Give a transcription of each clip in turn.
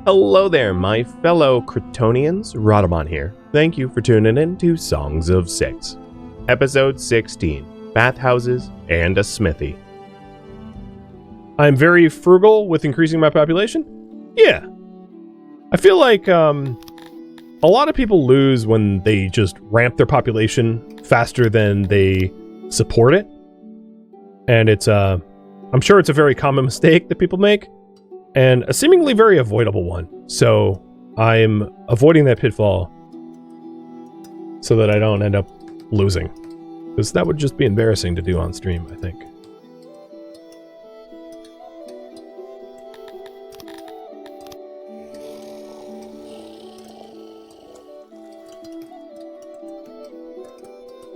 Hello there, my fellow Cretonians. Rhadamant here. Thank you for tuning in to Songs of Syx. Episode 16, Bathhouses and a Smithy. I'm very frugal with increasing my population? Yeah. I feel like a lot of people lose when they just ramp their population faster than they support it. And it's I'm sure it's a very common mistake that people make. And a seemingly very avoidable one. So I'm avoiding that pitfall so that I don't end up losing. Because that would just be embarrassing to do on stream, I think.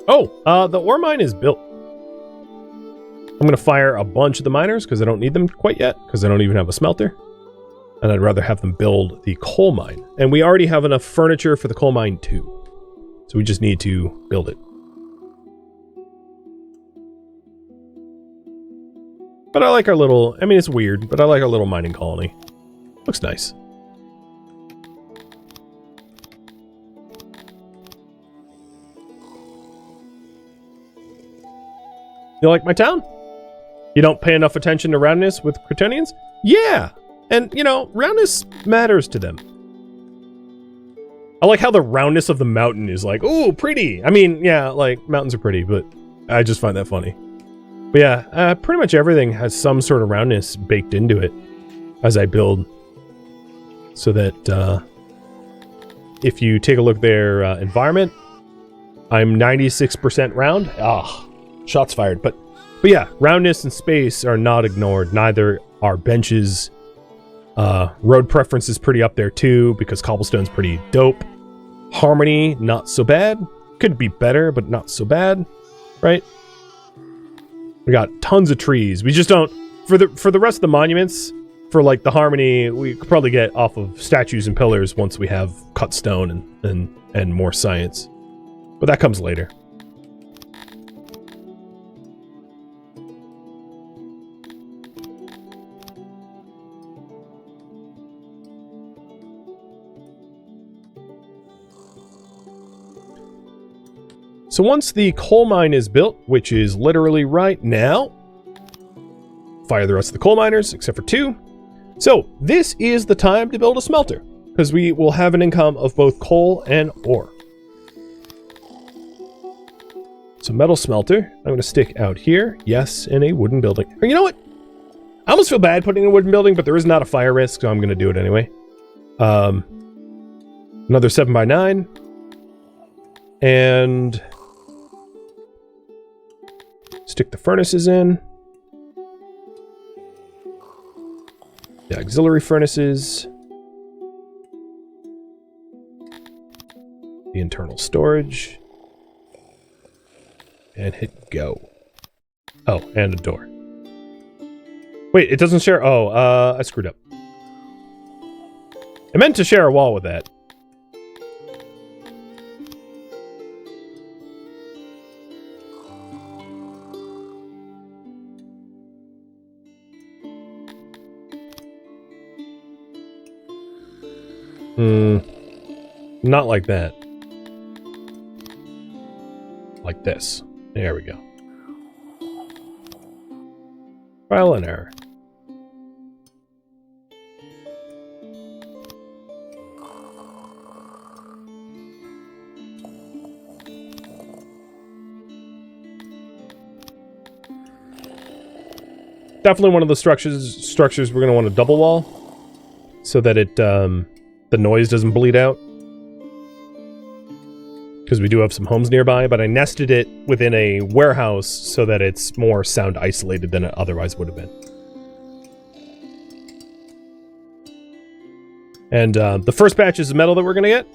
Oh, the ore mine is built. I'm going to fire a bunch of the miners because I don't need them quite yet, because I don't even have a smelter. And I'd rather have them build the coal mine. And we already have enough furniture for the coal mine too. So we just need to build it. But I like our little, I mean it's weird, but I like our little mining colony. Looks nice. You like my town? You don't pay enough attention to roundness with Cretonians? Yeah! And, you know, roundness matters to them. I like how the roundness of the mountain is like, ooh, pretty! I mean, yeah, like, mountains are pretty, but I just find that funny. But yeah, pretty much everything has some sort of roundness baked into it as I build. So that, if you take a look at their environment, I'm 96% round. Ah, shots fired, But yeah, roundness and space are not ignored. Neither are benches. Road preference is pretty up there too, because cobblestone's pretty dope. Harmony, not so bad. Could be better, but not so bad, right? We got tons of trees. We just don't, for the rest of the monuments, for like the harmony, we could probably get off of statues and pillars once we have cut stone and more science. But that comes later. So once the coal mine is built, which is literally right now, fire the rest of the coal miners, except for 2. So this is the time to build a smelter, because we will have an income of both coal and ore. So metal smelter, I'm going to stick out here, yes, in a wooden building. Or you know what? I almost feel bad putting in a wooden building, but there is not a fire risk, so I'm going to do it anyway. Another 7x9. And stick the furnaces in. The auxiliary furnaces. The internal storage. And hit go. Oh, and a door. Wait, it doesn't share. Oh, I screwed up. I meant to share a wall with that. Not like that. Like this. There we go. Trial and error. Definitely one of the structures we're going to want a double wall so that it the noise doesn't bleed out. Because we do have some homes nearby, but I nested it within a warehouse so that it's more sound isolated than it otherwise would have been. And the first batches of metal that we're going to get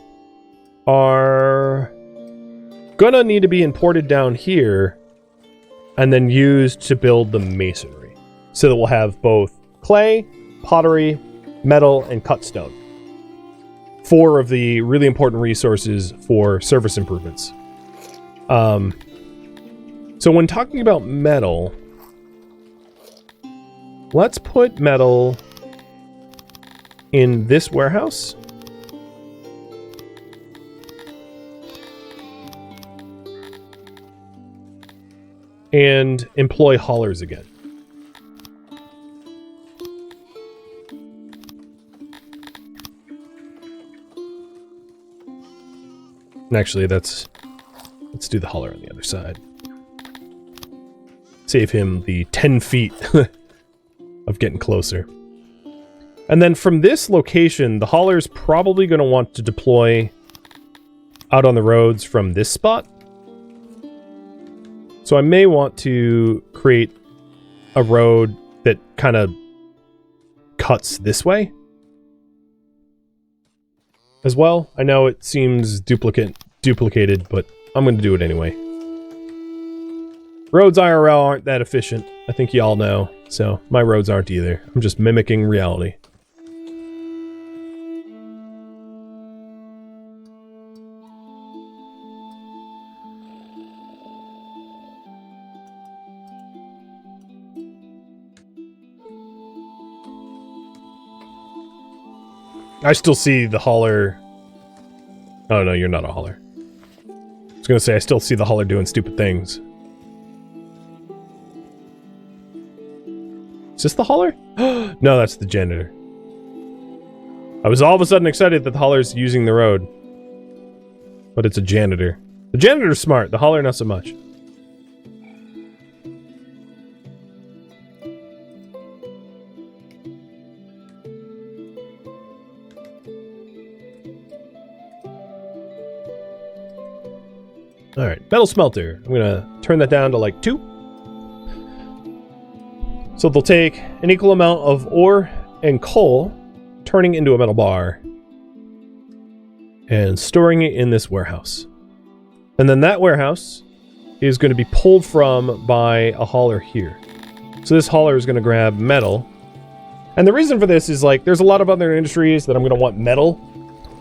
are going to need to be imported down here and then used to build the masonry. So that we'll have both clay, pottery, metal, and cut stone. 4 of the really important resources for surface improvements. So when talking about metal, let's put metal in this warehouse. And employ haulers again. And actually, let's do the hauler on the other side. Save him the 10 feet of getting closer. And then from this location, the hauler's probably going to want to deploy out on the roads from this spot. So I may want to create a road that kind of cuts this way as well. I know it seems duplicated, but I'm going to do it anyway. Roads IRL aren't that efficient. I think you all know. So my roads aren't either. I'm just mimicking reality. I still see the hauler. Oh no, you're not a hauler. I was gonna say I still see the hauler doing stupid things. Is this the hauler? No, that's the janitor. I was all of a sudden excited that the hauler's using the road. But it's a janitor. The janitor's smart, the hauler not so much. Alright, metal smelter. I'm gonna turn that down to like 2. So they'll take an equal amount of ore and coal, turning into a metal bar, and storing it in this warehouse. And then that warehouse is going to be pulled from by a hauler here. So this hauler is going to grab metal. And the reason for this is like, there's a lot of other industries that I'm going to want metal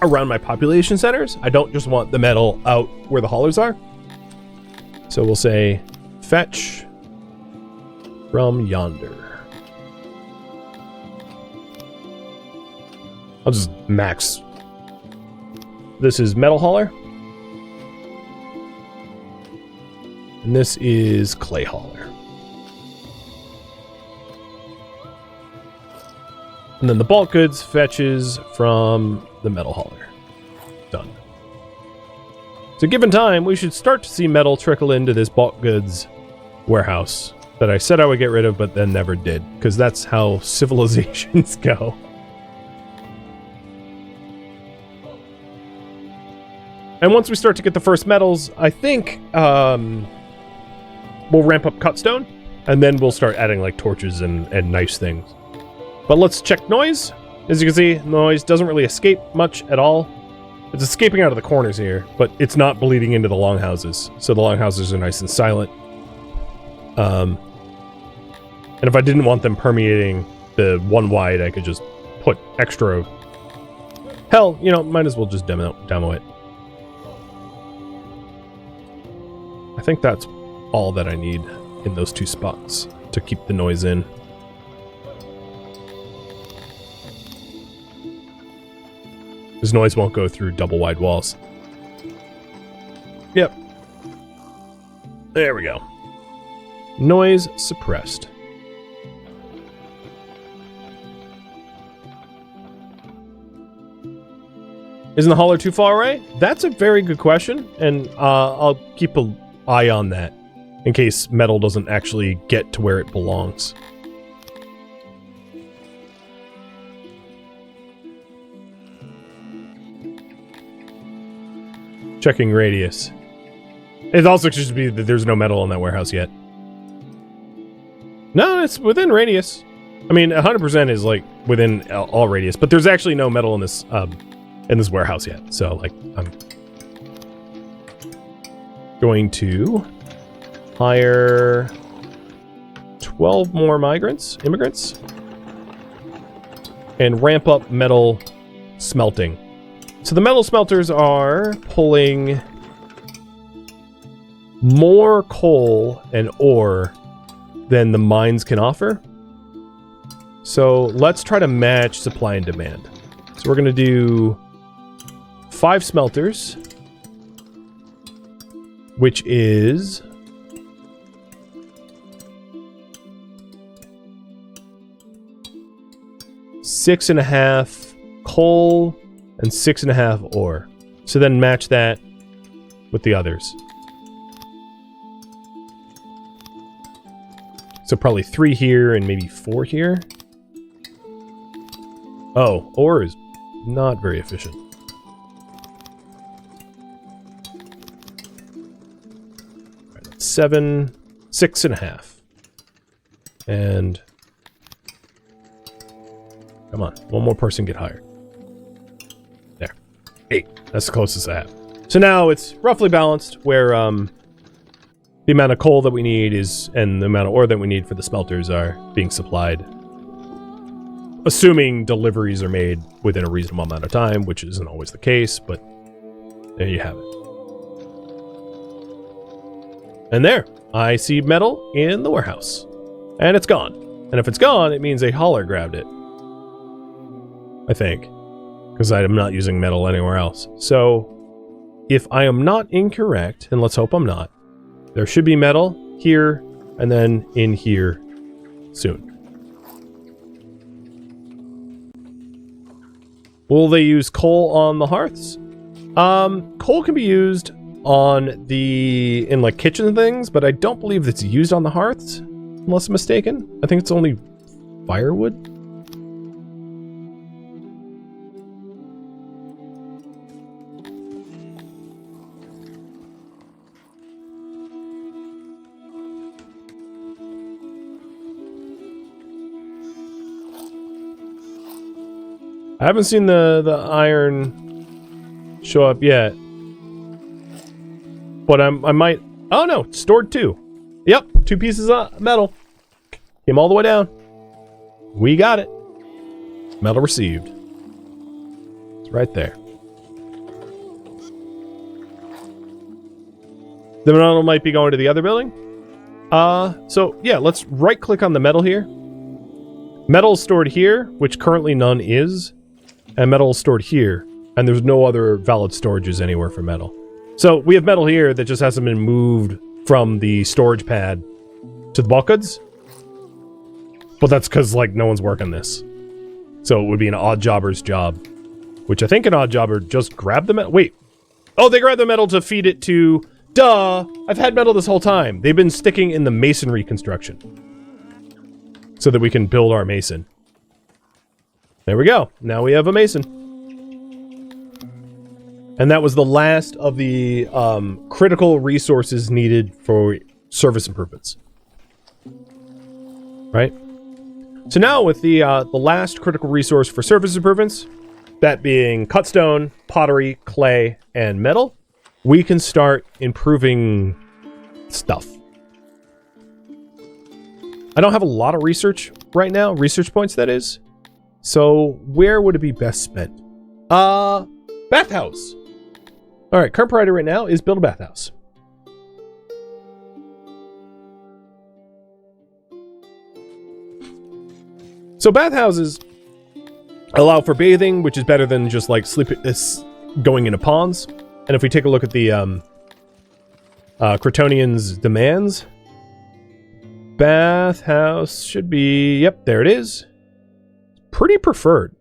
around my population centers. I don't just want the metal out where the haulers are. So we'll say, fetch from yonder. I'll just max. This is metal hauler. And this is clay hauler. And then the bulk goods fetches from the metal hauler. Done. So given time, we should start to see metal trickle into this bulk goods warehouse that I said I would get rid of, but then never did, because that's how civilizations go. And once we start to get the first metals, I think we'll ramp up cutstone, and then we'll start adding like torches and nice things. But let's check noise. As you can see, noise doesn't really escape much at all. It's escaping out of the corners here, but it's not bleeding into the longhouses. So the longhouses are nice and silent. And if I didn't want them permeating the one wide, I could just put extra. Hell, you know, might as well just demo it. I think that's all that I need in those 2 spots to keep the noise in. Because noise won't go through double wide walls. Yep. There we go. Noise suppressed. Isn't the hauler too far away? That's a very good question, and I'll keep an eye on that in case metal doesn't actually get to where it belongs. Checking radius. It also should be that there's no metal in that warehouse yet. No, it's within radius. I mean, 100% is like within all radius, but there's actually no metal in this warehouse yet. So, like, I'm going to hire 12 more immigrants, and ramp up metal smelting. So the metal smelters are pulling more coal and ore than the mines can offer. So let's try to match supply and demand. So we're going to do 5 smelters, which is 6.5 coal and 6.5 ore. So then match that with the others. So probably 3 here and maybe 4 here. Oh, ore is not very efficient. Right, that's 7, 6.5. And come on, one more person get hired. There. 8. That's the closest I have. So now it's roughly balanced where the amount of coal that we need is, and the amount of ore that we need for the smelters are being supplied. Assuming deliveries are made within a reasonable amount of time, which isn't always the case, but there you have it. And there, I see metal in the warehouse. And it's gone. And if it's gone, it means a hauler grabbed it. I think. Because I'm not using metal anywhere else. So, if I am not incorrect, and let's hope I'm not, there should be metal here, and then in here soon. Will they use coal on the hearths? Coal can be used on in like kitchen things, but I don't believe it's used on the hearths, unless I'm mistaken. I think it's only firewood. I haven't seen the iron show up yet. But I might... Oh no, it's stored 2. Yep, 2 pieces of metal. Came all the way down. We got it. Metal received. It's right there. The metal might be going to the other building. So yeah, let's right click on the metal here. Metal is stored here, which currently none is. And metal is stored here, and there's no other valid storages anywhere for metal. So we have metal here that just hasn't been moved from the storage pad to the bulk goods. But that's because, like, no one's working this. So it would be an odd jobber's job. Which I think an odd jobber just grabbed the metal. Wait. Oh, they grabbed the metal to feed it to... Duh! I've had metal this whole time. They've been sticking in the masonry construction. So that we can build our mason. There we go. Now we have a mason. And that was the last of the critical resources needed for service improvements. Right? So now with the last critical resource for service improvements, that being cut stone, pottery, clay, and metal, we can start improving stuff. I don't have a lot of research right now, research points that is. So, where would it be best spent? Bathhouse. Alright, current priority right now is build a bathhouse. So, bathhouses allow for bathing, which is better than just like going into ponds. And if we take a look at the Cretonians' demands, bathhouse should be, yep, there it is. Pretty preferred,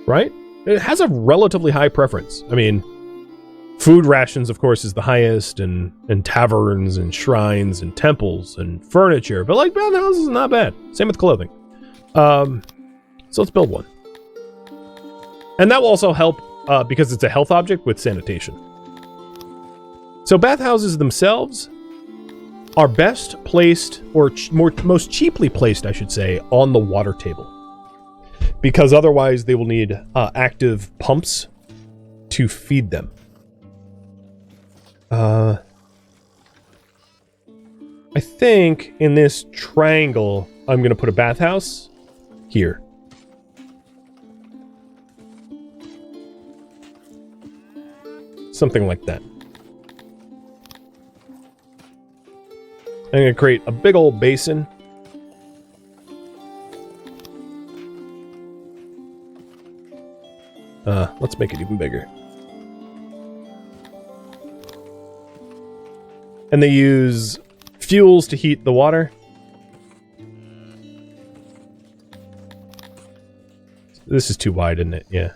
right? It has a relatively high preference. I mean, food rations, of course, is the highest, and taverns, and shrines, and temples, and furniture. But, like, bathhouses is not bad. Same with clothing. So let's build one. And that will also help, because it's a health object, with sanitation. So bathhouses themselves are best placed, or most cheaply placed, I should say, on the water table. Because otherwise they will need active pumps to feed them. I think in this triangle, I'm going to put a bathhouse here. Something like that. I'm going to create a big old basin. Let's make it even bigger. And they use fuels to heat the water. This is too wide, isn't it? Yeah.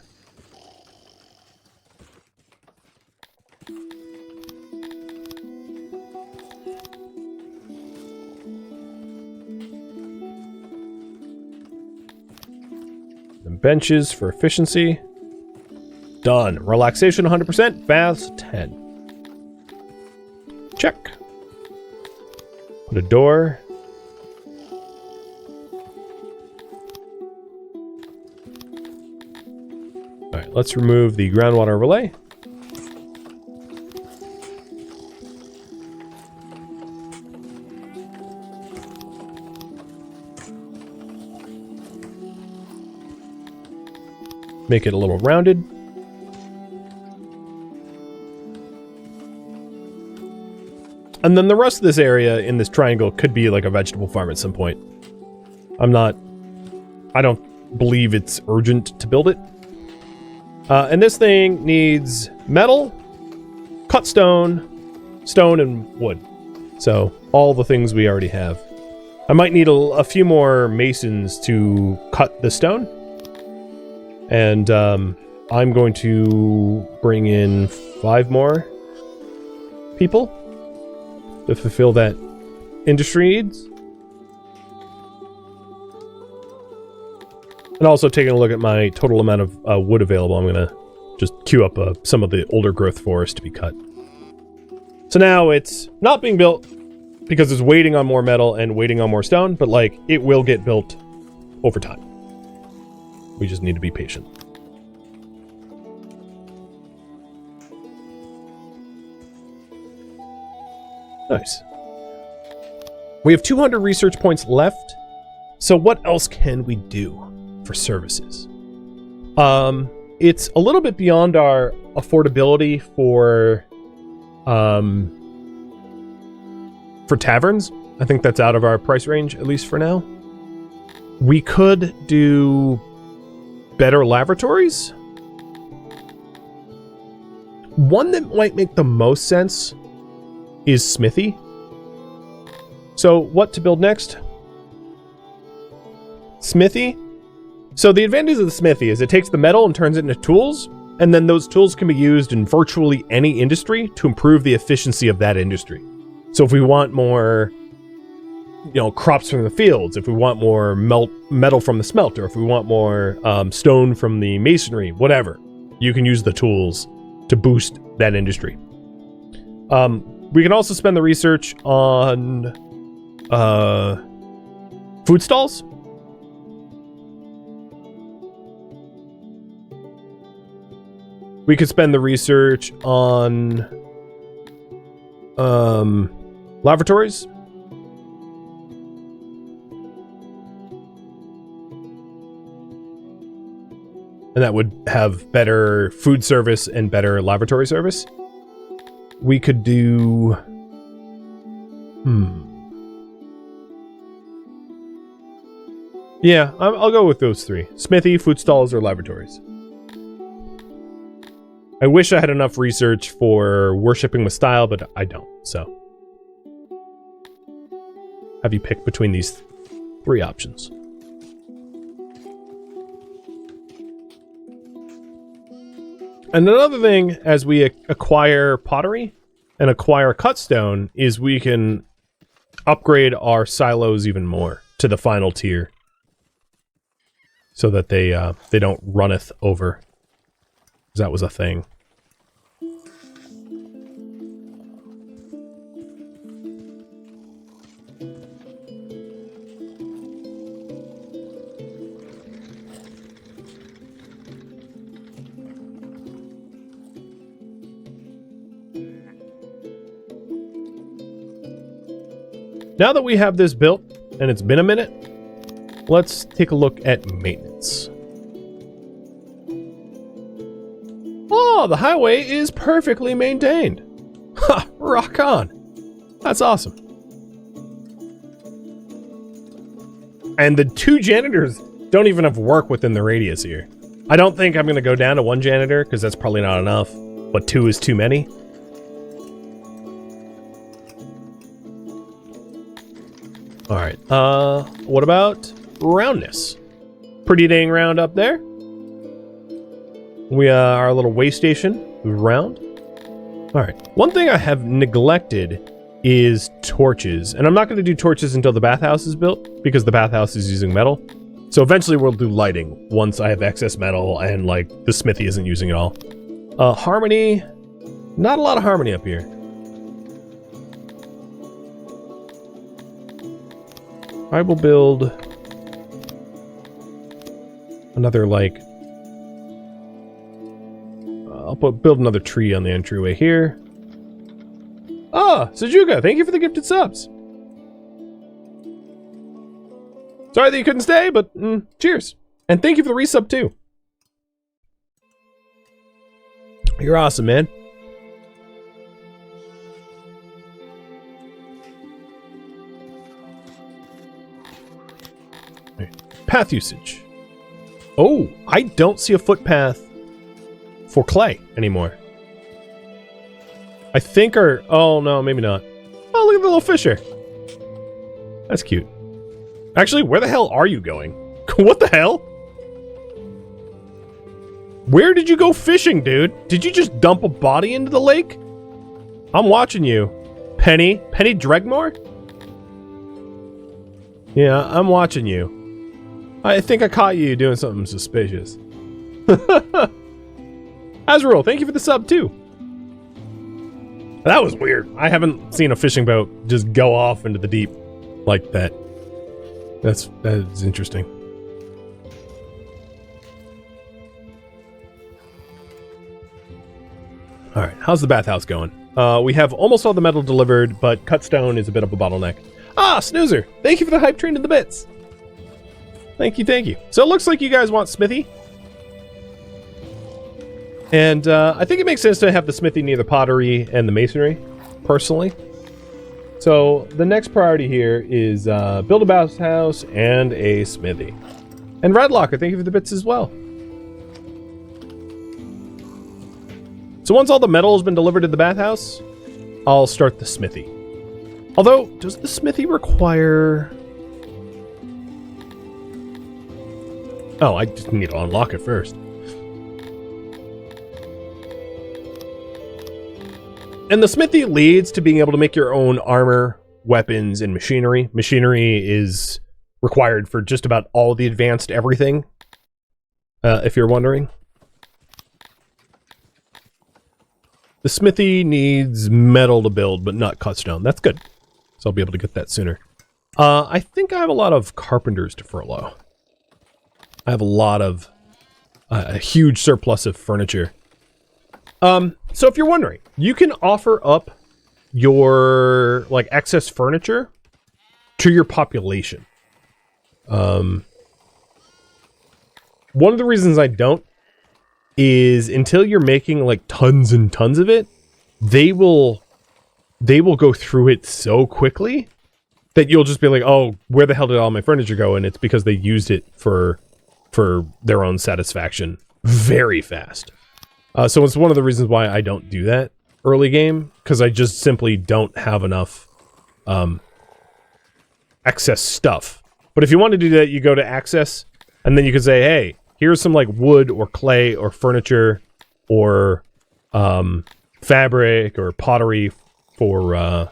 And benches for efficiency. Done. Relaxation 100%. Baths 10. Check. Put a door. Alright, let's remove the groundwater relay. Make it a little rounded. And then the rest of this area in this triangle could be like a vegetable farm at some point. I don't believe it's urgent to build it. And this thing needs metal, cut stone, stone, and wood. So all the things we already have. I might need a few more masons to cut the stone. And I'm going to bring in 5 more people to fulfill that industry needs. And also taking a look at my total amount of wood available, I'm going to just queue up some of the older growth forest to be cut. So now it's not being built because it's waiting on more metal and waiting on more stone, but like it will get built over time. We just need to be patient. Nice. We have 200 research points left. So what else can we do for services? It's a little bit beyond our affordability for taverns. I think that's out of our price range, at least for now. We could do better lavatories. One that might make the most sense is Smithy. So what to build next? Smithy. So the advantage of the Smithy is it takes the metal and turns it into tools, and then those tools can be used in virtually any industry to improve the efficiency of that industry. So if we want more, crops from the fields, if we want more metal from the smelter, if we want more stone from the masonry, whatever, you can use the tools to boost that industry. We can also spend the research on food stalls. We could spend the research on lavatories. And that would have better food service and better lavatory service. We could do... Yeah, I'll go with those 3. Smithy, food stalls, or lavatories. I wish I had enough research for worshipping with style, but I don't, so. Have you pick between these 3 options. And another thing, as we acquire pottery and acquire cut stone, is we can upgrade our silos even more to the final tier, so that they don't runneth over. That was a thing. Now that we have this built, and it's been a minute, let's take a look at maintenance. Oh, the highway is perfectly maintained. Ha! Rock on. That's awesome. And the 2 janitors don't even have work within the radius here. I don't think I'm going to go down to 1 janitor, because that's probably not enough. But 2 is too many. Alright, what about roundness? Pretty dang round up there. We, our little way station, round. Alright, one thing I have neglected is torches. And I'm not going to do torches until the bathhouse is built, because the bathhouse is using metal. So eventually we'll do lighting, once I have excess metal and, like, the smithy isn't using it all. Harmony, not a lot of harmony up here. I will build another, like, I'll build another tree on the entryway here. Ah, Sajuga, thank you for the gifted subs. Sorry that you couldn't stay, but cheers. And thank you for the resub too. You're awesome, man. Path usage. Oh, I don't see a footpath for clay anymore. I think oh no, maybe not. Oh, look at the little fisher. That's cute. Actually, where the hell are you going? What the hell? Where did you go fishing, dude? Did you just dump a body into the lake? I'm watching you. Penny Dregmore? Yeah, I'm watching you. I think I caught you doing something suspicious. Azrael, thank you for the sub, too. That was weird. I haven't seen a fishing boat just go off into the deep like that. That is interesting. Alright, how's the bathhouse going? We have almost all the metal delivered, but cut stone is a bit of a bottleneck. Ah, Snoozer! Thank you for the hype train in the bits! Thank you, thank you. So it looks like you guys want Smithy. And I think it makes sense to have the Smithy near the pottery and the masonry, personally. So the next priority here is build a bathhouse and a smithy. And Radlocker, thank you for the bits as well. So once all the metal has been delivered to the bathhouse, I'll start the smithy. Although, does the smithy require... Oh, I just need to unlock it first. And the smithy leads to being able to make your own armor, weapons, and machinery. Machinery is required for just about all the advanced everything, if you're wondering. The smithy needs metal to build, but not cut stone. That's good. So I'll be able to get that sooner. I think I have a lot of carpenters to furlough. I have a lot of... a huge surplus of furniture. So if you're wondering, you can offer up your, like, excess furniture to your population. One of the reasons I don't is until you're making, like, tons and tons of it, they will go through it so quickly that you'll just be like, oh, where the hell did all my furniture go? And it's because they used it for their own satisfaction very fast. So it's one of the reasons why I don't do that early game, because I just simply don't have enough excess stuff. But if you want to do that, you go to access, and then you can say, hey, here's some, like, wood or clay or furniture or fabric or pottery for,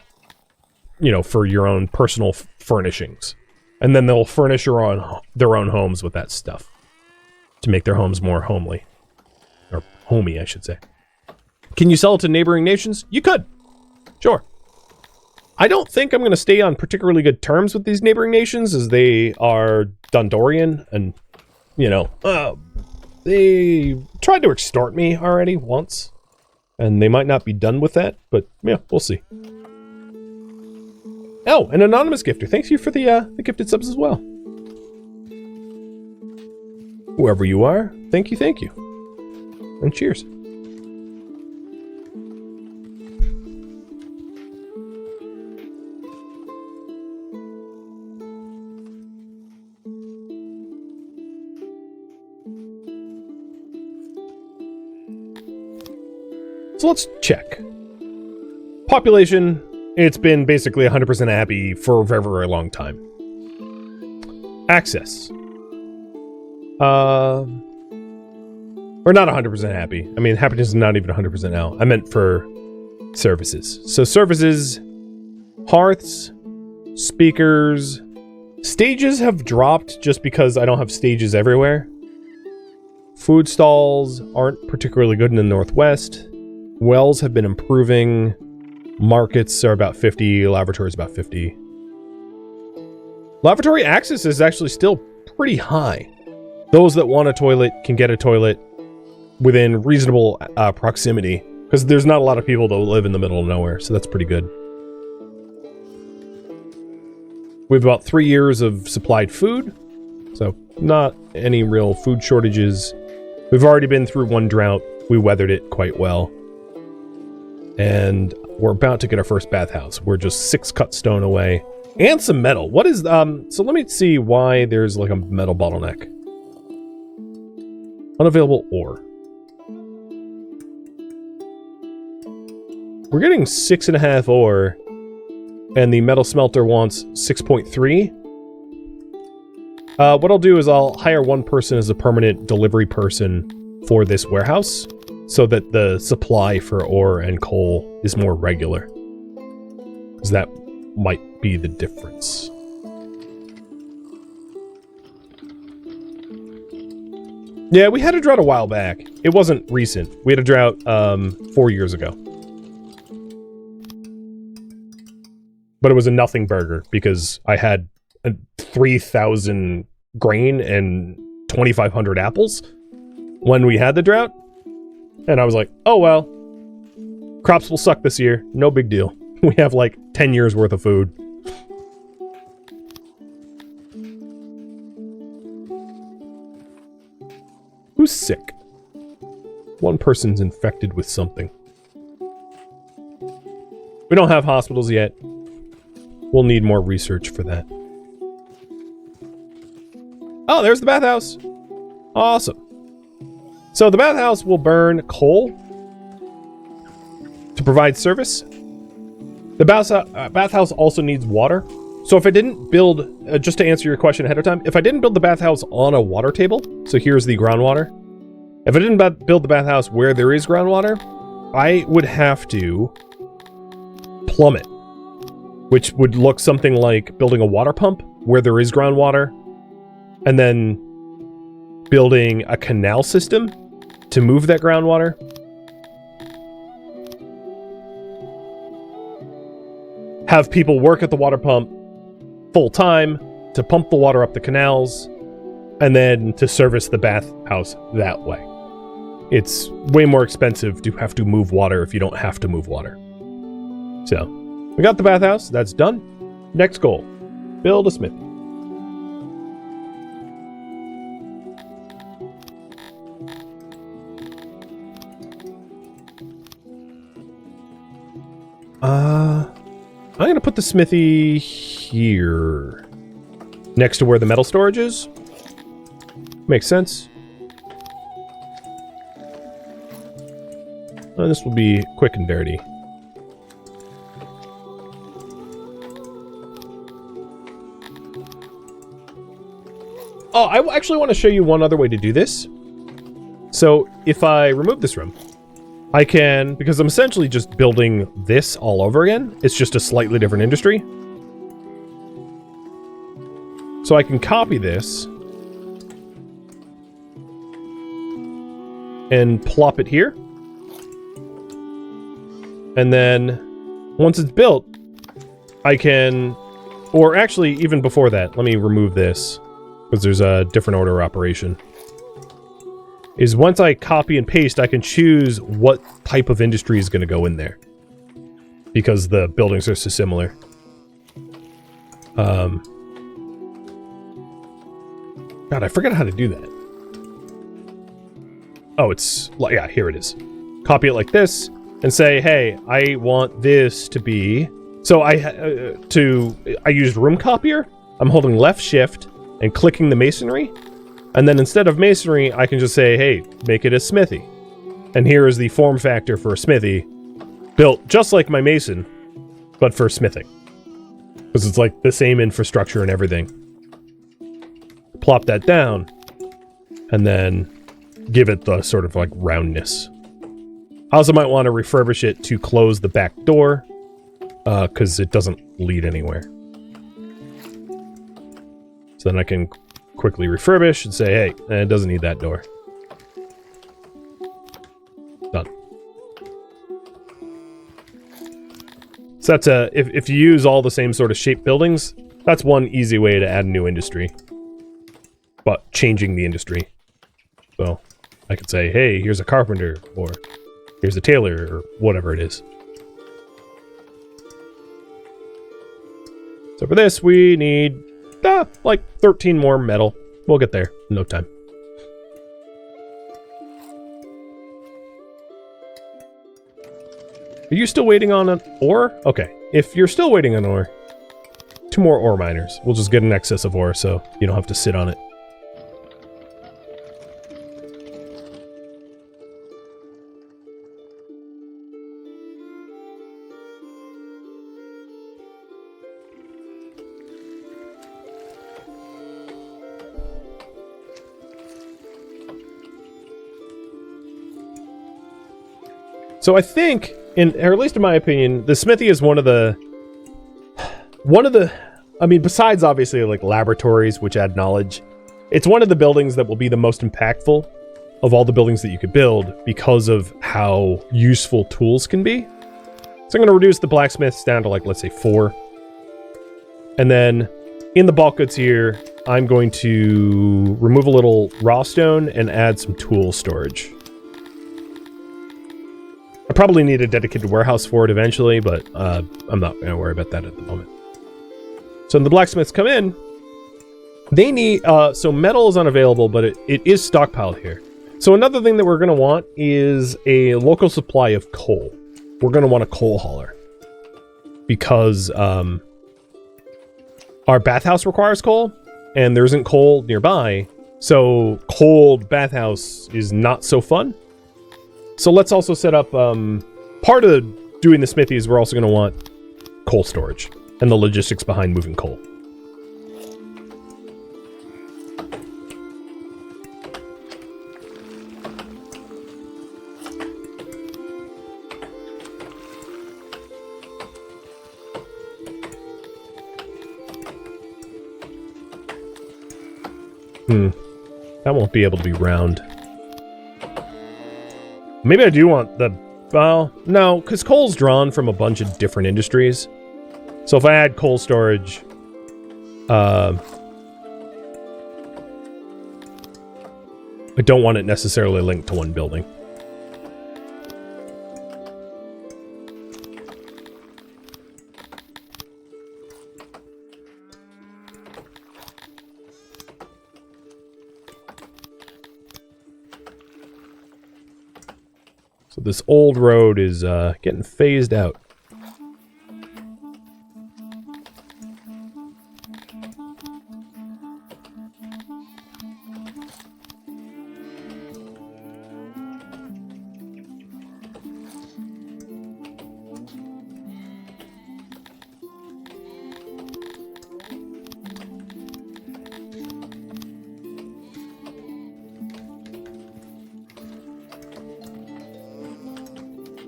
you know, for your own personal furnishings. And then they'll furnish their own homes with that stuff to make their homes more homely. Or homey, I should say. Can you sell it to neighboring nations? You could. Sure. I don't think I'm going to stay on particularly good terms with these neighboring nations, as they are Dondorian, and, you know, they tried to extort me already once, and they might not be done with that, but, yeah, we'll see. Oh, an anonymous gifter. Thank you for the gifted subs as well. Whoever you are, thank you, thank you. And cheers. So let's check. Population, it's been basically 100% happy for a very, very long time. Access. We're not 100% happy. I mean, happiness is not even 100% now. I meant for services. So services, hearths, speakers, stages have dropped just because I don't have stages everywhere. Food stalls aren't particularly good in the Northwest. Wells have been improving. Markets are about 50. Lavatories about 50. Lavatory access is actually still pretty high. Those that want a toilet can get a toilet within reasonable proximity, because there's not a lot of people that live in the middle of nowhere, so that's pretty good. We have about 3 years of supplied food, so not any real food shortages. We've already been through one drought. We weathered it quite well. And we're about to get our first bathhouse. We're just 6 cut stone away. And some metal. What is, so let me see why there's like a metal bottleneck. Unavailable ore. We're getting 6.5 ore, and the metal smelter wants 6.3. What I'll do is I'll hire one person as a permanent delivery person for this warehouse, so that the supply for ore and coal is more regular. Because that might be the difference. Yeah, we had a drought a while back. It wasn't recent. We had a drought 4 years ago. But it was a nothing burger because I had 3,000 grain and 2,500 apples when we had the drought. And I was like, oh well, crops will suck this year. No big deal. We have like 10 years worth of food. Who's sick? One person's infected with something. We don't have hospitals yet. We'll need more research for that. Oh, there's the bathhouse. Awesome. So the bathhouse will burn coal to provide service. The bathhouse also needs water. So if I didn't build, just to answer your question ahead of time, if I didn't build the bathhouse on a water table, so here's the groundwater. If I didn't build the bathhouse where there is groundwater, I would have to plumb it, which would look something like building a water pump where there is groundwater, and then building a canal system to move that groundwater. Have people work at the water pump full time to pump the water up the canals, and then to service the bathhouse that way. It's way more expensive to have to move water if you don't have to move water. So, we got the bathhouse. That's done. Next goal. Build a smithy. I'm going to put the smithy here. Next to where the metal storage is. Makes sense. This will be quick and dirty. Oh, I actually want to show you one other way to do this. So, if I remove this room, I can, because I'm essentially just building this all over again. It's just a slightly different industry. So I can copy this and plop it here. And then once it's built, I can, or actually even before that, let me remove this because there's a different order of operation. Is once I copy and paste, I can choose what type of industry is going to go in there. Because the buildings are so similar. God, I forgot how to do that. Oh, it's, yeah, here it is. Copy it like this, and say, hey, I want this to be... So I used room copier. I'm holding left shift and clicking the masonry. And then instead of masonry, I can just say, hey, make it a smithy. And here is the form factor for a smithy, built just like my mason, but for smithing. Because it's like the same infrastructure and everything. Plop that down, and then give it the sort of like roundness. I also might want to refurbish it to close the back door, because it doesn't lead anywhere. So then I can quickly refurbish and say, hey, it doesn't need that door. Done. So that's if you use all the same sort of shaped buildings, that's one easy way to add a new industry. But changing the industry. So I could say, hey, here's a carpenter, or here's a tailor, or whatever it is. So for this, we need like 13 more metal. We'll get there in no time. Are you still waiting on an ore? Okay, if you're still waiting on ore, 2 more ore miners. We'll just get an excess of ore so you don't have to sit on it. So I think, or at least in my opinion, the smithy is one of the, I mean, besides obviously like laboratories, which add knowledge, it's one of the buildings that will be the most impactful of all the buildings that you could build because of how useful tools can be. So I'm going to reduce the blacksmiths down to like, let's say 4. And then in the bulk goods here, I'm going to remove a little raw stone and add some tool storage. I probably need a dedicated warehouse for it eventually, but I'm not going to worry about that at the moment. So when the blacksmiths come in, they need... so metal is unavailable, but it is stockpiled here. So another thing that we're going to want is a local supply of coal. We're going to want a coal hauler. Because our bathhouse requires coal, and there isn't coal nearby. So cold bathhouse is not so fun. So let's also set up, part of doing the smithy is we're also going to want coal storage and the logistics behind moving coal. That won't be able to be round. Maybe I do want the... Well, no, because coal's drawn from a bunch of different industries. So if I add coal storage... I don't want it necessarily linked to one building. So this old road is getting phased out.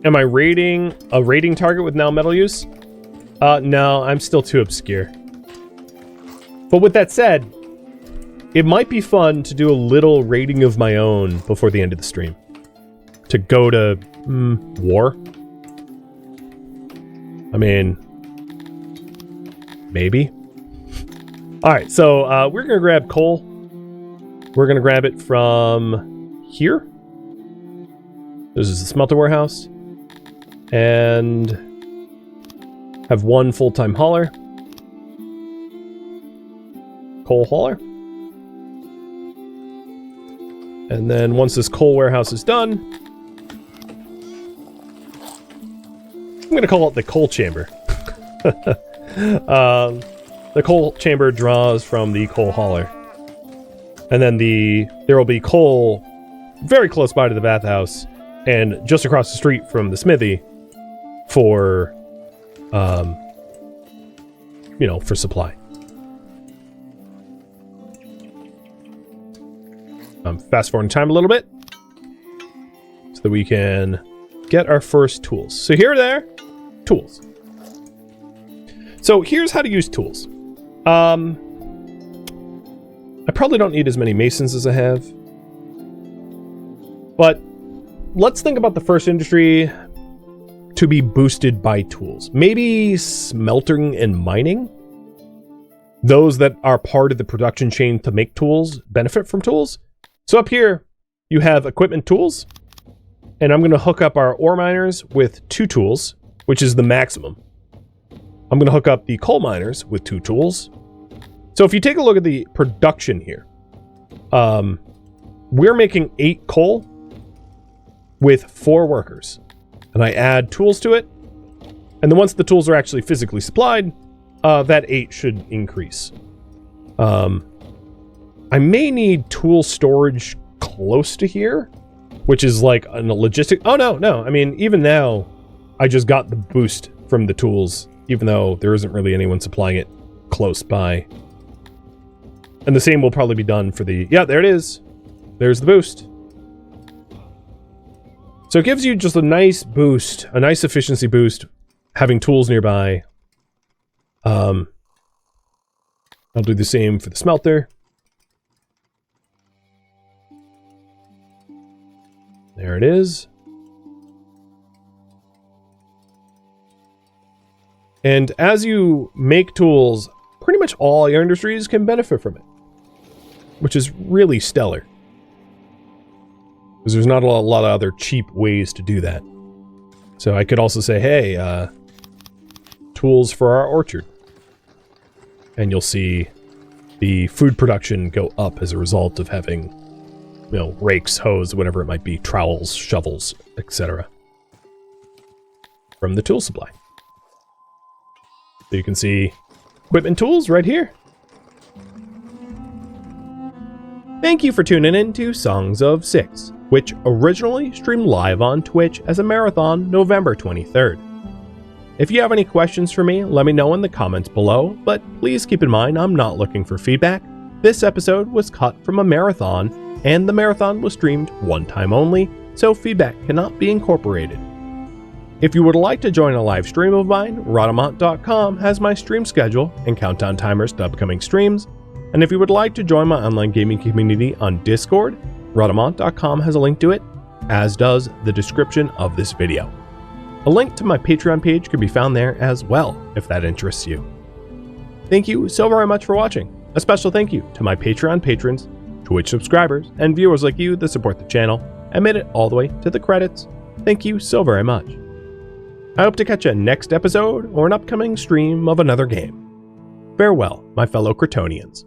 Am I rating a rating target with now metal use? No, I'm still too obscure. But with that said, it might be fun to do a little rating of my own before the end of the stream. To go to war. I mean, maybe. Alright, so we're gonna grab coal. We're gonna grab it from here. This is the smelter warehouse. And have one full-time hauler. Coal hauler. And then once this coal warehouse is done, I'm going to call it the coal chamber. The coal chamber draws from the coal hauler. And then there will be coal very close by to the bathhouse. and just across the street from the smithy for, for supply. Fast forwarding time a little bit so that we can get our first tools. So here they are, tools. So here's how to use tools. I probably don't need as many masons as I have, but let's think about the first industry to be boosted by tools. Maybe smelting and mining. Those that are part of the production chain to make tools benefit from tools. So up here, you have equipment tools, and I'm going to hook up our ore miners with 2 tools, which is the maximum. I'm going to hook up the coal miners with 2 tools. So if you take a look at the production here, we're making 8 coal with 4 workers. And I add tools to it, and then once the tools are actually physically supplied, that 8 should increase. I may need tool storage close to here, which is like a logistic. Oh, no. I mean, even now, I just got the boost from the tools, even though there isn't really anyone supplying it close by. And the same will probably be done for the... Yeah, there it is. There's the boost. So it gives you just a nice boost, a nice efficiency boost, having tools nearby. I'll do the same for the smelter. There it is. And as you make tools, pretty much all your industries can benefit from it, which is really stellar. Because there's not a lot of other cheap ways to do that. So I could also say, hey, tools for our orchard. And you'll see the food production go up as a result of having, rakes, hoes, whatever it might be, trowels, shovels, etc. from the tool supply. So you can see equipment tools right here. Thank you for tuning in to Songs of Syx, which originally streamed live on Twitch as a marathon November 23rd. If you have any questions for me, let me know in the comments below, but please keep in mind I'm not looking for feedback. This episode was cut from a marathon, and the marathon was streamed one time only, so feedback cannot be incorporated. If you would like to join a live stream of mine, Rhadamant.com has my stream schedule and countdown timers to upcoming streams, and if you would like to join my online gaming community on Discord, Rhadamant.com has a link to it, as does the description of this video. A link to my Patreon page can be found there as well, if that interests you. Thank you so very much for watching. A special thank you to my Patreon patrons, Twitch subscribers, and viewers like you that support the channel and made it all the way to the credits. Thank you so very much. I hope to catch you next episode or an upcoming stream of another game. Farewell, my fellow Cretonians.